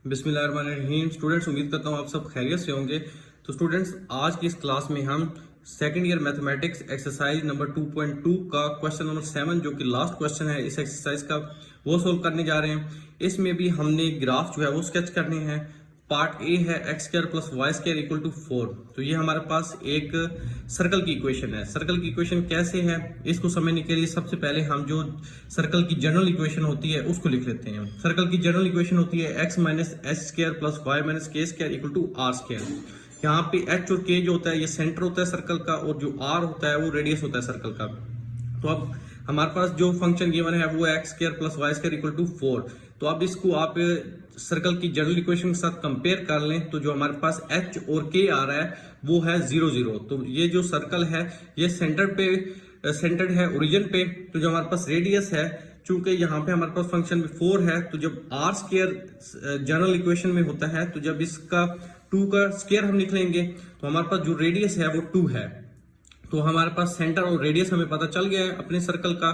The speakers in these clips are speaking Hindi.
बिस्मिल्लाहिर्रहमानिर्रहीम। स्टूडेंट्स, उम्मीद करता हूँ आप सब खैरियत से होंगे। तो स्टूडेंट्स, आज की इस क्लास में हम second year mathematics exercise number 2.2 का क्वेश्चन नंबर 7 जो कि लास्ट क्वेश्चन है इस एक्सरसाइज का, वो सोल्व करने जा रहे हैं। इसमें भी हमने ग्राफ जो है वो स्केच करने हैं। पार्ट ए है x square plus y square equal to 4। तो ये हमारे पास एक सर्कल की इक्वेशन है। सर्कल की इक्वेशन कैसे है इसको समझने के लिए सबसे पहले हम जो सर्कल की जनरल इक्वेशन होती है उसको लिख लेते हैं। सर्कल की जनरल इक्वेशन होती है x minus h square plus y minus k square equal to r square. यहाँ पे एच और के जो होता है ये सेंटर होता है सर्कल का, और जो आर होता है वो रेडियस होता है सर्कल का। तो अब हमारे पास जो फंक्शन गिवन है वो x square plus y square equal to 4। तो अब इसको आप सर्कल की जनरल इक्वेशन के साथ कंपेयर कर लें तो जो हमारे पास एच और के आ रहा है वो है 0 0। तो ये जो सर्कल है ये सेंटर्ड है ओरिजिन पे। तो जो हमारे पास रेडियस है, चूंकि यहाँ पे हमारे पास फंक्शन में 4 है, तो जब आर स्क्वायर जनरल इक्वेशन में होता है तो जब इसका 2 का स्क्वायर हम निकलेंगे तो हमारे पास जो रेडियस है वो 2 है। तो हमारे पास सेंटर और रेडियस हमें पता चल गया है अपने सर्कल का।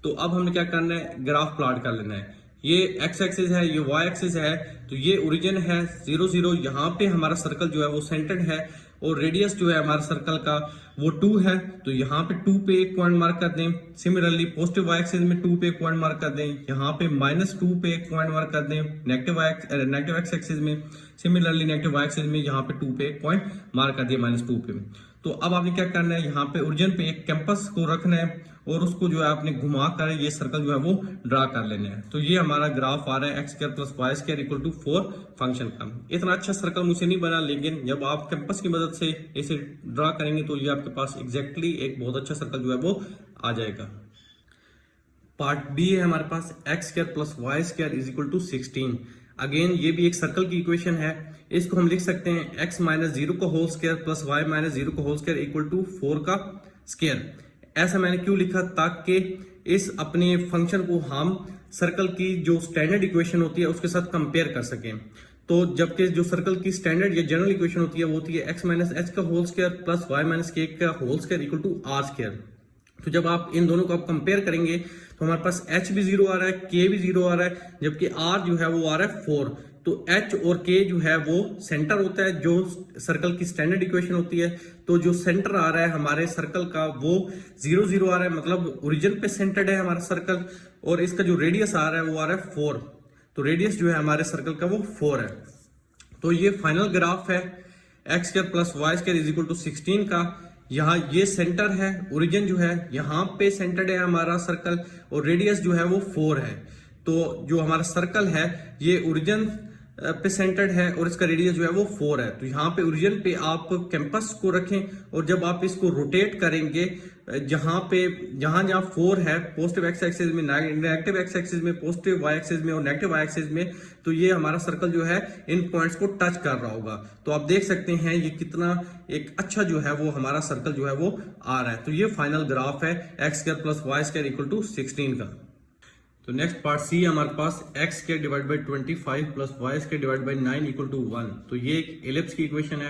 तो अब हमें क्या करना है, ग्राफ प्लॉट कर लेना है। ये एक्स एक्सिस है, ये वाई एक्सिस है, तो ये ओरिजिन है 0 0। यहाँ पे हमारा सर्कल जो है वो सेंटर्ड है और रेडियस जो है हमारे सर्कल का वो 2 है। तो यहाँ पे 2 पे एक पॉइंट मार्क कर दें। सिमिलरली पॉजिटिव वाई एक्सिस में 2 पे एक पॉइंट मार्क कर दें। यहाँ पे -2 पे एक पॉइंट मार्क कर दें नेगेटिव एक्स एक्सिस में। सिमिलरली नेगेटिव वाई एक्सिस में यहाँ पे 2 पे एक पॉइंट मार्क कर दिया -2 पे। तो अब आपने क्या करना है, यहाँ पे ओरिजिन पे एक कैंपस को रखना है और उसको जो है आपने घुमा कर ये सर्कल जो है वो ड्रा कर लेना है। तो ये हमारा ग्राफ आ रहा है x square plus y square equal to 4 function का। इतना अच्छा सर्कल मुझसे नहीं बना, लेकिन जब आप कैंपस की मदद से इसे ड्रा करेंगे तो ये आपके पास एग्जैक्टली एक बहुत अच्छा सर्कल जो है वो आ जाएगा। पार्ट बी है हमारे पास x square plus y square is equal to 16। Again ये भी एक सर्कल की इक्वेशन है। इसको हम लिख सकते हैं एक्स माइनस 0 का whole square plus y minus 0 का होल स्क्वायर इक्वल टू 4 का स्क्वायर। ऐसा मैंने क्यों लिखा, ताकि इस अपने फंक्शन को हम सर्कल की जो स्टैंडर्ड इक्वेशन होती है उसके साथ कंपेयर कर सकें। तो जबकि जो सर्कल की स्टैंडर्ड या जनरल इक्वेशन होती है वो होती है एक्स माइनस एच का whole square plus y minus k का whole square equal to r square. तो जब आप इन दोनों को आप कंपेयर करेंगे तो हमारे पास h भी 0 आ रहा है, k भी 0 आ रहा है, जबकि r जो है वो आ रहा है 4। तो h और k जो है वो सेंटर होता है जो सर्कल की स्टैंडर्ड इक्वेशन होती है। तो जो सेंटर आ रहा है हमारे सर्कल का वो 0 0 आ रहा है, मतलब ओरिजिन पे सेंटर्ड है हमारा सर्कल। और इसका जो रेडियस आ रहा है वो आ रहा है 4। तो रेडियस जो है हमारे सर्कल का वो 4 है। तो ये फाइनल ग्राफ है x square plus y square is equal to 16 का। यहाँ ये सेंटर है, ओरिजिन जो है यहाँ पे सेंटर्ड है हमारा सर्कल, और रेडियस जो है वो 4 है। तो जो हमारा सर्कल है ये ओरिजिन पे सेंटर्ड है और इसका रेडियस जो है वो 4 है। तो यहाँ पे ओरिजिन पे आप कैंपस को रखें और जब आप इसको रोटेट करेंगे जहां 4 है पॉजिटिव एक्स एक्सिस में, नेगेटिव एक्स एक्सिस में, पॉजिटिव वाई एक्सिस में और नेगेटिव वाई एक्सिस में, तो ये हमारा सर्कल जो है इन पॉइंट्स को टच कर रहा होगा। तो आप देख सकते हैं ये कितना एक अच्छा जो है वो हमारा सर्कल जो है वो आ रहा है। तो ये फाइनल ग्राफ है x square plus y square equal to 16 का। तो नेक्स्ट पार्ट सी है हमारे पास x square divide by 25 plus y square divide by 9 equal to 1। तो ये एक एलिप्स की इक्वेशन है।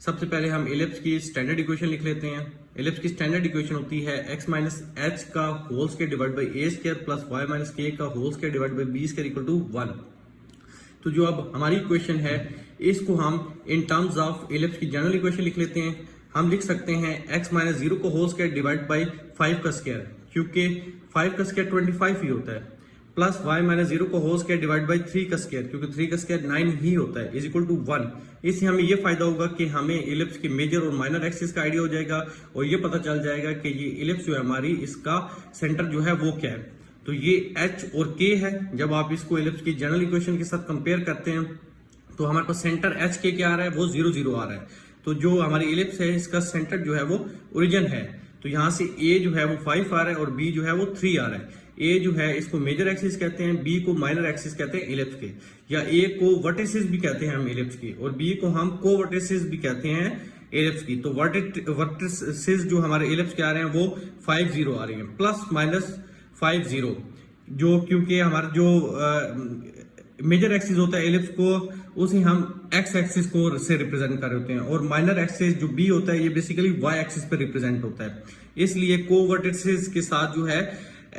सबसे पहले हम एलिप्स की स्टैंडर्ड इक्वेशन लिख लेते हैं। एलिप्स की स्टैंडर्ड इक्वेशन होती है एक्स माइनस एच का whole square divide by a square plus y minus k का whole square divide by b square equal to 1। तो जो अब हमारी इक्वेशन है इसको हम इन टर्म्स ऑफ एलिप्स की जनरल इक्वेशन लिख लेते हैं। हम लिख सकते हैं एक्स माइनस 0 का होल स्क्वायर डिवाइड बाई 5 का स्क्वायर, क्योंकि 5 का स्क्वायर 25 ही होता है, प्लस y माइनस 0 का होल स्क्वायर डिवाइड बाई 3 का स्क्वायर, क्योंकि 3 का स्क्वायर 9 ही होता है, इज इक्वल टू 1। इससे हमें ये फायदा होगा कि हमें इलिप्स के मेजर और माइनर एक्सिस का आइडिया हो जाएगा और ये पता चल जाएगा कि ये इलिप्स जो है हमारी इसका सेंटर जो है वो क्या है। तो ये h और k है। जब आप इसको इलिप्स की जनरल इक्वेशन के साथ कंपेयर करते हैं तो हमारे पास सेंटर h k क्या आ रहा है, वो 0 0 आ रहा है। तो जो हमारी इलिप्स है इसका सेंटर जो है वो ओरिजिन है। तो यहाँ से a जो है वो 5 आ रहा है और b जो है वो 3 आ रहा है। ए जो है इसको मेजर एक्सिस कहते हैं, बी को माइनर एक्सिस कहते हैं इलिप्स के, या ए को वर्टिसेस भी कहते हैं हम इलिप्स की, और बी को हम को वर्टिसेस भी कहते हैं इलिप्स की। तो वर्टिसेस जो हमारे इलिप्स के आ रहे हैं वो 5 0 आ रही हैं, प्लस माइनस 5 0, जो क्योंकि हमारा जो मेजर एक्सिस होता है इलिप्स को उसे हम एक्स एक्सिस को से रिप्रेजेंट कर रहे होते हैं, और माइनर एक्सिस जो बी होता है ये बेसिकली वाई एक्सिस पे रिप्रेजेंट होता है। इसलिए को वर्टिसेस के साथ जो है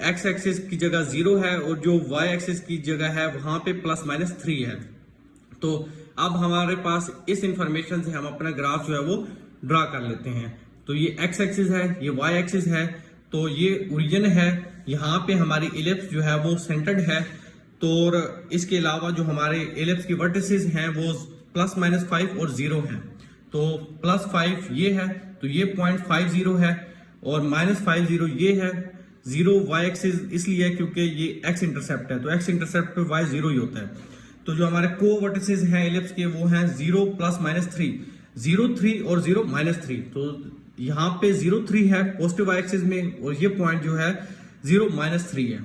एक्स एक्सिस की जगह 0 है और जो वाई एक्सिस की जगह है वहां पे प्लस माइनस 3 है। तो अब हमारे पास इस इंफॉर्मेशन से हम अपना ग्राफ जो है वो ड्रा कर लेते हैं। तो ये एक्स एक्सिस है, ये वाई एक्सिस है, तो ये ओरिजिन है, यहाँ पे हमारी इलिप्स जो है वो सेंटर्ड है। तो इसके अलावा जो हमारे इलिप्स की वर्टिसेस हैं वो +-5 और 0 है। तो +5 ये है, तो ये 0.50 है, और -50 ये है। 0 वाई एक्सिस इसलिए है क्योंकि ये एक्स इंटरसेप्ट है, तो एक्स इंटरसेप्ट पे वाई 0 ही होता है। तो जो हमारे को वर्टिसेस हैं इलिप्स के वो हैं 0 +-3, 0 3 और 0 -3। तो यहाँ पे 0 3 है पॉजिटिव वाई एक्सिस में, और ये पॉइंट जो है 0 -3 है।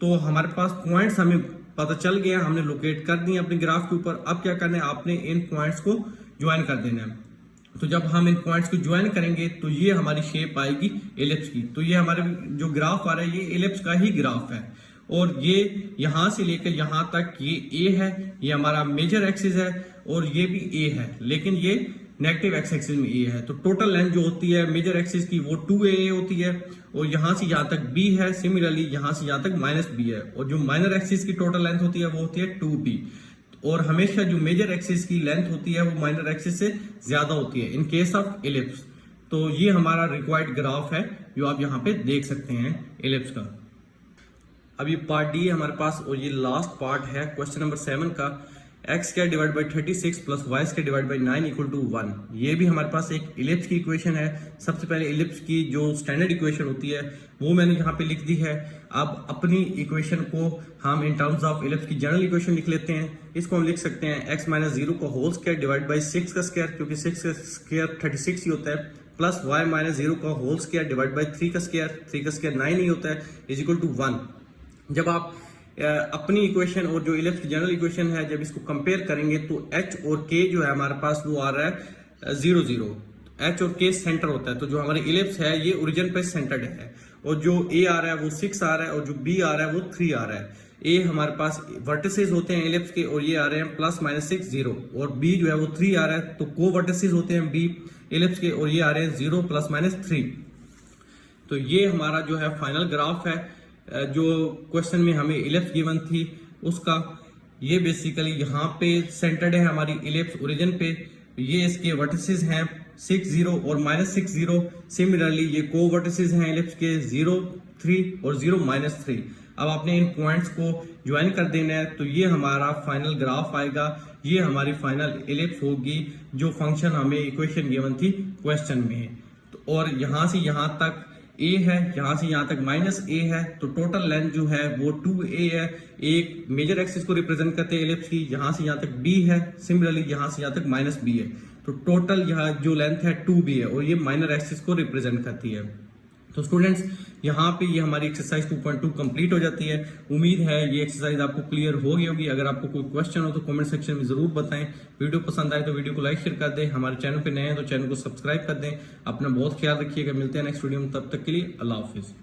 तो हमारे पास पॉइंट्स हमें पता चल गया, हमने लोकेट कर दिए अपने ग्राफ के ऊपर। अब क्या करना है, आपने इन पॉइंट्स को ज्वाइन कर देना है। तो जब हम इन पॉइंट्स को ज्वाइन करेंगे तो ये हमारी शेप आएगी इलिप्स की। तो ये हमारे जो ग्राफ आ रहा है ये इलिप्स का ही ग्राफ है, और ये यहां से लेकर यहां तक ये ए है, ये हमारा मेजर एक्सिस है, और ये भी ए है, लेकिन ये नेगेटिव एक्स एक्सिस में ए है। तो टोटल लेंथ जो होती है मेजर एक्सिस की वो 2a होती है, और यहां से यहां तक b है। सिमिलरली यहां से यहां तक -b है, और जो माइनर एक्सिस की टोटल लेंथ होती है वो होती है 2b। और हमेशा जो मेजर एक्सिस की लेंथ होती है वो माइनर एक्सिस से ज्यादा होती है इन केस ऑफ इलिप्स। तो ये हमारा रिक्वायर्ड ग्राफ है जो आप यहाँ पे देख सकते हैं इलिप्स का। अब ये पार्ट डी है हमारे पास, और ये लास्ट पार्ट है क्वेश्चन नंबर 7 का। x² / 36 + y² / 9 = 1। ये भी हमारे पास एक इलिप्स की इक्वेशन है। सबसे पहले इलिप्स की जो स्टैंडर्ड इक्वेशन होती है वो मैंने यहाँ पे लिख दी है। अब अपनी इक्वेशन को हम इन टर्म्स ऑफ इलिप्स की जनरल इक्वेशन लिख लेते हैं। इसको हम लिख सकते हैं x - 0 का होल स्क्वायर डिवाइड बाई 6 का स्क्वायर, क्योंकि 6 का स्क्वायर 36 ही होता है, प्लस y - 0 का होल स्क्वायर डिवाइड बाई 3 का स्क्वायर, 3 का स्क्वायर 9 ही होता है, = 1। जब आप अपनी इक्वेशन और जो इलिप्स की जनरल इक्वेशन है जब इसको कंपेयर करेंगे तो h और k जो है हमारे पास वो आ रहा है 0 0। h और k सेंटर होता है, तो जो हमारी इलिप्स है ये ओरिजिन पे सेंटर्ड है, और जो a आ रहा है वो 6 आ रहा है, और जो b आ रहा है वो 3 आ रहा है। a हमारे पास वर्टिसेस होते हैं इलिप्स के, और ये आ रहे हैं +-6 0, और b जो है वो 3 आ रहा है। तो को वर्टिसेस होते हैं b इलिप्स के, और ये आ रहे हैं 0 +-3। तो ये हमारा जो है फाइनल ग्राफ है जो क्वेश्चन में हमें इलिप्स गिवन थी उसका। ये बेसिकली यहाँ पे सेंटर्ड है हमारी इलिप्स ओरिजिन पे। ये इसके वर्टिसेस हैं 6 0 और -6 0। सिमिलरली ये को वर्टिसेस हैं इलिप्स के 0 3 और 0 -3। अब आपने इन पॉइंट्स को ज्वाइन कर देना है, तो ये हमारा फाइनल ग्राफ आएगा। ये हमारी फाइनल इलिप्स होगी जो फंक्शन हमें इक्वेशन गिवन थी क्वेश्चन में। तो और यहाँ से यहाँ तक a है, यहाँ से यहाँ तक -a है, तो टोटल लेंथ जो है वो 2a है। एक मेजर एक्सिस को रिप्रेजेंट करते हैं इलिप्स की, यहाँ से यहाँ तक b है। सिमिलरली यहाँ से यहाँ तक -b है, तो टोटल यहाँ जो लेंथ है 2b है, और ये माइनर एक्सिस को रिप्रेजेंट करती है। तो स्टूडेंट्स यहाँ पे ये हमारी एक्सरसाइज 2.2 कंप्लीट हो जाती है। उम्मीद है ये एक्सरसाइज आपको क्लियर हो गई होगी। अगर आपको कोई क्वेश्चन हो तो कमेंट सेक्शन में जरूर बताएं। वीडियो पसंद आए तो वीडियो को लाइक शेयर कर दें। हमारे चैनल पे नए हैं तो चैनल को सब्सक्राइब कर दें। अपना बहुत ख्याल रखिएगा। मिलते हैं नेक्स्ट वीडियो में, तब तक के लिए अल्लाह हाफिज।